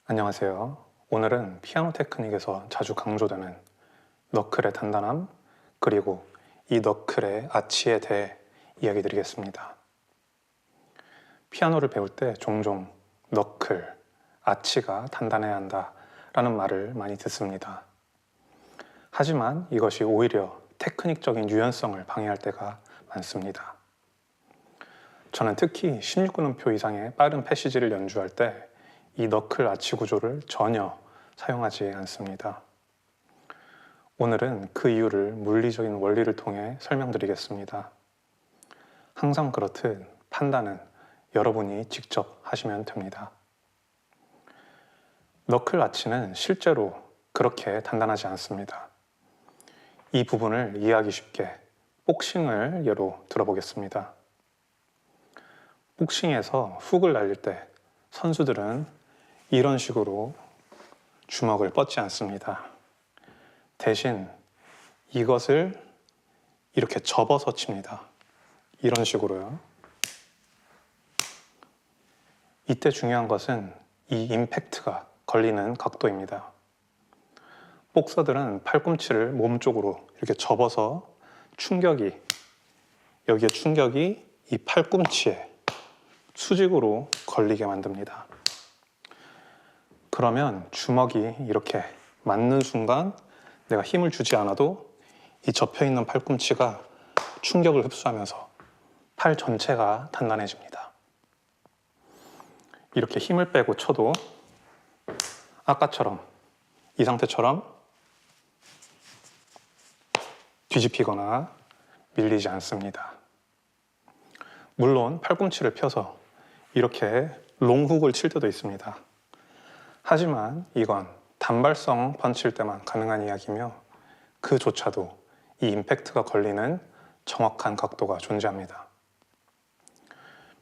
안녕하세요. 오늘은 피아노 테크닉에서 자주 강조되는 너클의 단단함, 그리고 이 너클의 아치에 대해 이야기 드리겠습니다. 피아노를 배울 때 종종 너클, 아치가 단단해야 한다 라는 말을 많이 듣습니다. 하지만 이것이 오히려 테크닉적인 유연성을 방해할 때가 많습니다. 저는 특히 16근음표 이상의 빠른 패시지를 연주할 때 이 너클 아치 구조를 전혀 사용하지 않습니다. 오늘은 그 이유를 물리적인 원리를 통해 설명드리겠습니다. 항상 그렇듯 판단은 여러분이 직접 하시면 됩니다. 너클 아치는 실제로 그렇게 단단하지 않습니다. 이 부분을 이해하기 쉽게 복싱을 예로 들어보겠습니다. 복싱에서 훅을 날릴 때 선수들은 이런 식으로 주먹을 뻗지 않습니다. 대신 이것을 이렇게 접어서 칩니다. 이런 식으로요. 이때 중요한 것은 이 임팩트가 걸리는 각도입니다. 복서들은 팔꿈치를 몸 쪽으로 이렇게 접어서 여기에 충격이 이 팔꿈치에 수직으로 걸리게 만듭니다. 그러면 주먹이 이렇게 맞는 순간 내가 힘을 주지 않아도 이 접혀있는 팔꿈치가 충격을 흡수하면서 팔 전체가 단단해집니다. 이렇게 힘을 빼고 쳐도 아까처럼 이 상태처럼 뒤집히거나 밀리지 않습니다. 물론 팔꿈치를 펴서 이렇게 롱훅을 칠 때도 있습니다. 하지만 이건 단발성 펀치일 때만 가능한 이야기며 그조차도 이 임팩트가 걸리는 정확한 각도가 존재합니다.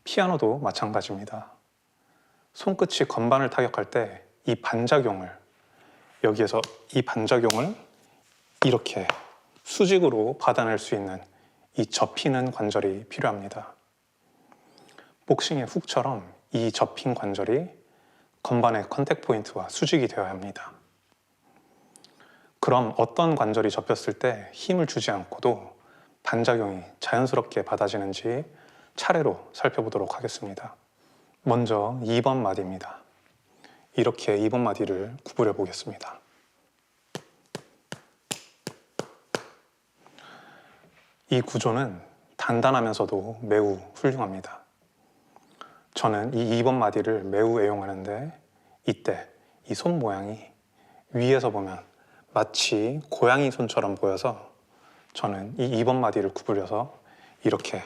피아노도 마찬가지입니다. 손끝이 건반을 타격할 때 이 반작용을 여기에서 이 반작용을 이렇게 수직으로 받아낼 수 있는 이 접히는 관절이 필요합니다. 복싱의 훅처럼 이 접힌 관절이 건반의 컨택 포인트와 수직이 되어야 합니다. 그럼 어떤 관절이 접혔을 때 힘을 주지 않고도 반작용이 자연스럽게 받아지는지 차례로 살펴보도록 하겠습니다. 먼저 2번 마디입니다. 이렇게 2번 마디를 구부려 보겠습니다. 이 구조는 단단하면서도 매우 훌륭합니다. 저는 이 2번 마디를 매우 애용하는데 이때 이 손 모양이 위에서 보면 마치 고양이 손처럼 보여서 저는 이 2번 마디를 구부려서 이렇게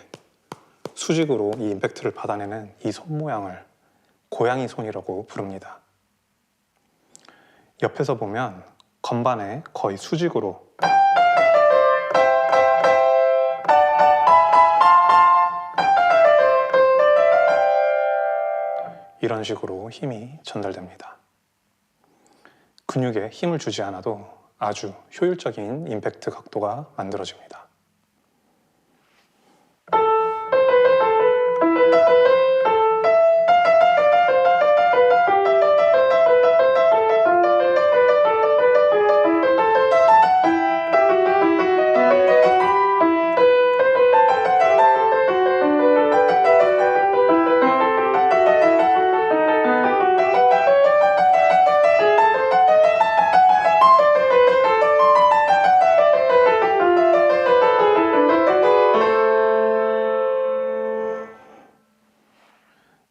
수직으로 이 임팩트를 받아내는 이 손 모양을 고양이 손이라고 부릅니다. 옆에서 보면 건반에 거의 수직으로 이런 식으로 힘이 전달됩니다. 근육에 힘을 주지 않아도 아주 효율적인 임팩트 각도가 만들어집니다.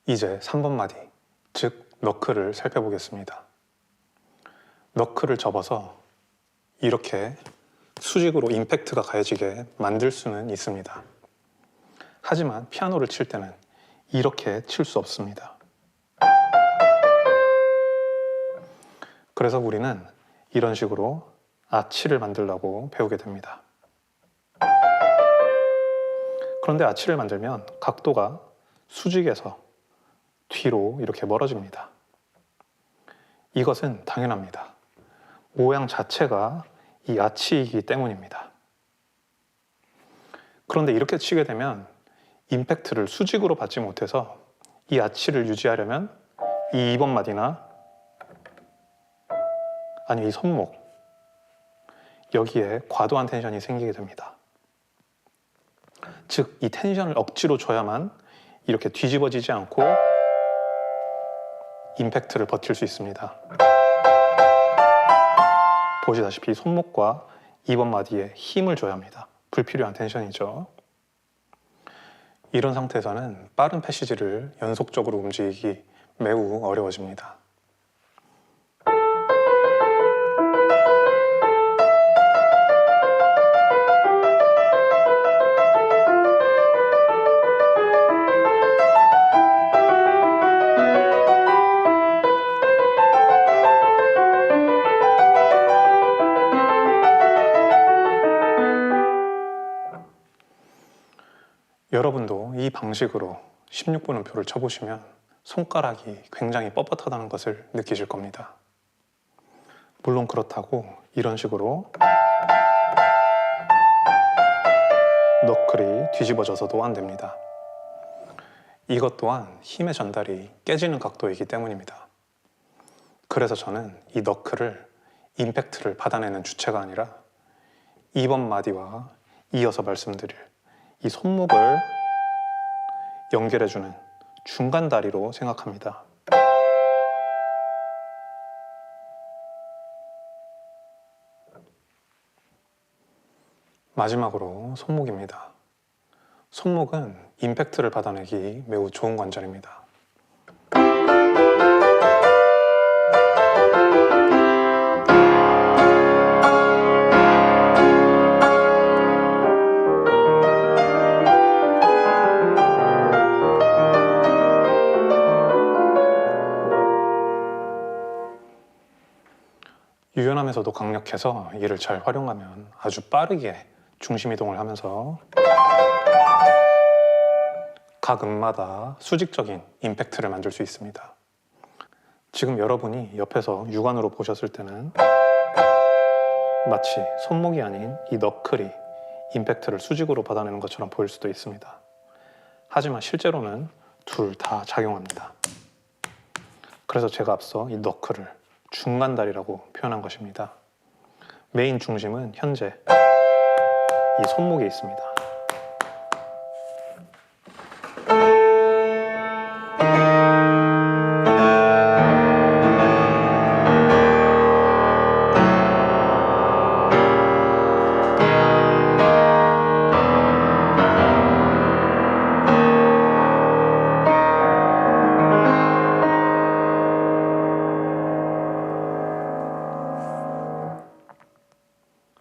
이제 3번 마디, 즉 너클을 살펴보겠습니다. 너클을 접어서 이렇게 수직으로 임팩트가 가해지게 만들 수는 있습니다. 하지만 피아노를 칠 때는 이렇게 칠 수 없습니다. 그래서 우리는 이런 식으로 아치를 만들려고 배우게 됩니다. 그런데 아치를 만들면 각도가 수직에서 뒤로 이렇게 멀어집니다. 이것은 당연합니다. 모양 자체가 이 아치이기 때문입니다. 그런데 이렇게 치게 되면 임팩트를 수직으로 받지 못해서 이 아치를 유지하려면 이 2번 마디나 아니 이 손목, 여기에 과도한 텐션이 생기게 됩니다. 즉, 이 텐션을 억지로 줘야만 이렇게 뒤집어지지 않고 임팩트를 버틸 수 있습니다. 보시다시피 손목과 2번 마디에 힘을 줘야 합니다. 불필요한 텐션이죠. 이런 상태에서는 빠른 패시지를 연속적으로 움직이기 매우 어려워집니다. 여러분도 이 방식으로 16분음표를 쳐보시면 손가락이 굉장히 뻣뻣하다는 것을 느끼실 겁니다. 물론 그렇다고 이런 식으로 너클이 뒤집어져서도 안 됩니다. 이것 또한 힘의 전달이 깨지는 각도이기 때문입니다. 그래서 저는 이 너클을 임팩트를 받아내는 주체가 아니라 2번 마디와 이어서 말씀드릴 이 손목을 연결해주는 중간 다리로 생각합니다. 마지막으로 손목입니다. 손목은 임팩트를 받아내기 매우 좋은 관절입니다. 유연하면서도 강력해서 이를 잘 활용하면 아주 빠르게 중심 이동을 하면서 각 음마다 수직적인 임팩트를 만들 수 있습니다. 지금 여러분이 옆에서 육안으로 보셨을 때는 마치 손목이 아닌 이 너클이 임팩트를 수직으로 받아내는 것처럼 보일 수도 있습니다. 하지만 실제로는 둘 다 작용합니다. 그래서 제가 앞서 이 너클을 중간 다리라고 표현한 것입니다. 메인 중심은 현재 이 손목에 있습니다.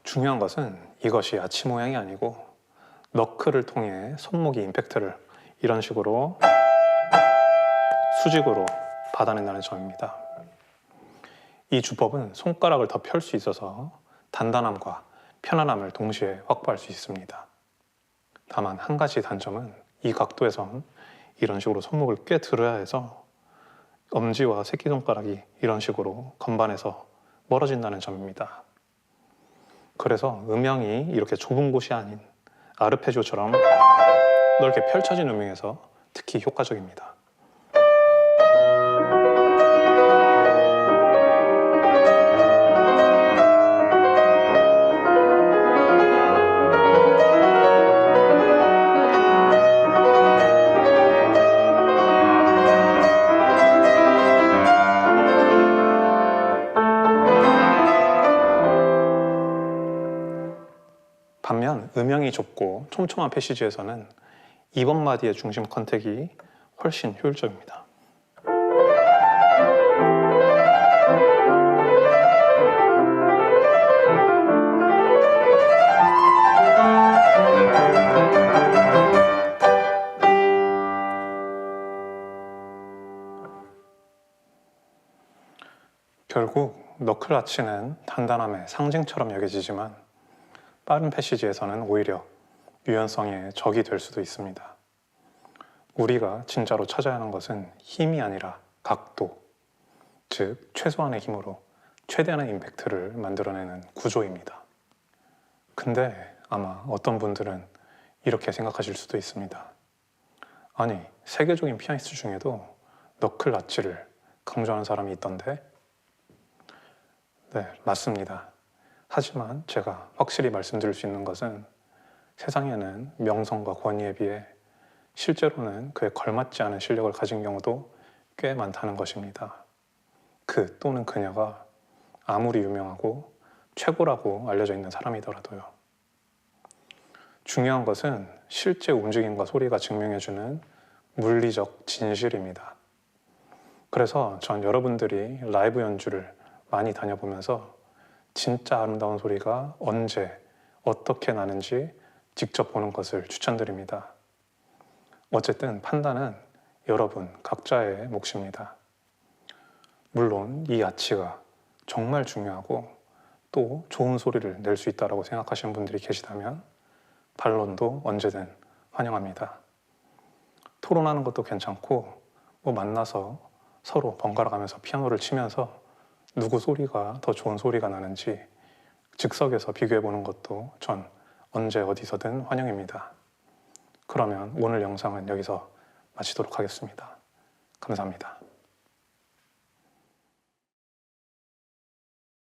중요한 것은 이것이 아치 모양이 아니고 너클을 통해 손목이 임팩트를 이런 식으로 수직으로 받아낸다는 점입니다. 이 주법은 손가락을 더 펼 수 있어서 단단함과 편안함을 동시에 확보할 수 있습니다. 다만 한 가지 단점은 이 각도에선 이런 식으로 손목을 꽤 들어야 해서 엄지와 새끼손가락이 이런 식으로 건반에서 멀어진다는 점입니다. 그래서 음영이 이렇게 좁은 곳이 아닌 아르페지오처럼 넓게 펼쳐진 음영에서 특히 효과적입니다. 반면 음영이 좁고 촘촘한 패시지에서는 2번 마디의 중심 컨택이 훨씬 효율적입니다. 결국 너클 아치는 단단함의 상징처럼 여겨지지만 빠른 패시지에서는 오히려 유연성의 적이 될 수도 있습니다. 우리가 진짜로 찾아야 하는 것은 힘이 아니라 각도, 즉 최소한의 힘으로 최대한의 임팩트를 만들어내는 구조입니다. 근데 아마 어떤 분들은 이렇게 생각하실 수도 있습니다. 아니, 세계적인 피아니스트 중에도 너클 아치를 강조하는 사람이 있던데? 네, 맞습니다. 하지만 제가 확실히 말씀드릴 수 있는 것은 세상에는 명성과 권위에 비해 실제로는 그에 걸맞지 않은 실력을 가진 경우도 꽤 많다는 것입니다. 그 또는 그녀가 아무리 유명하고 최고라고 알려져 있는 사람이더라도요. 중요한 것은 실제 움직임과 소리가 증명해주는 물리적 진실입니다. 그래서 전 여러분들이 라이브 연주를 많이 다녀보면서 진짜 아름다운 소리가 언제, 어떻게 나는지 직접 보는 것을 추천드립니다. 어쨌든 판단은 여러분 각자의 몫입니다. 물론 이 아치가 정말 중요하고 또 좋은 소리를 낼 수 있다고 생각하시는 분들이 계시다면 반론도 언제든 환영합니다. 토론하는 것도 괜찮고 만나서 서로 번갈아 가면서 피아노를 치면서 누구 소리가 더 좋은 소리가 나는지 즉석에서 비교해 보는 것도 전 언제 어디서든 환영입니다. 그러면 오늘 영상은 여기서 마치도록 하겠습니다. 감사합니다.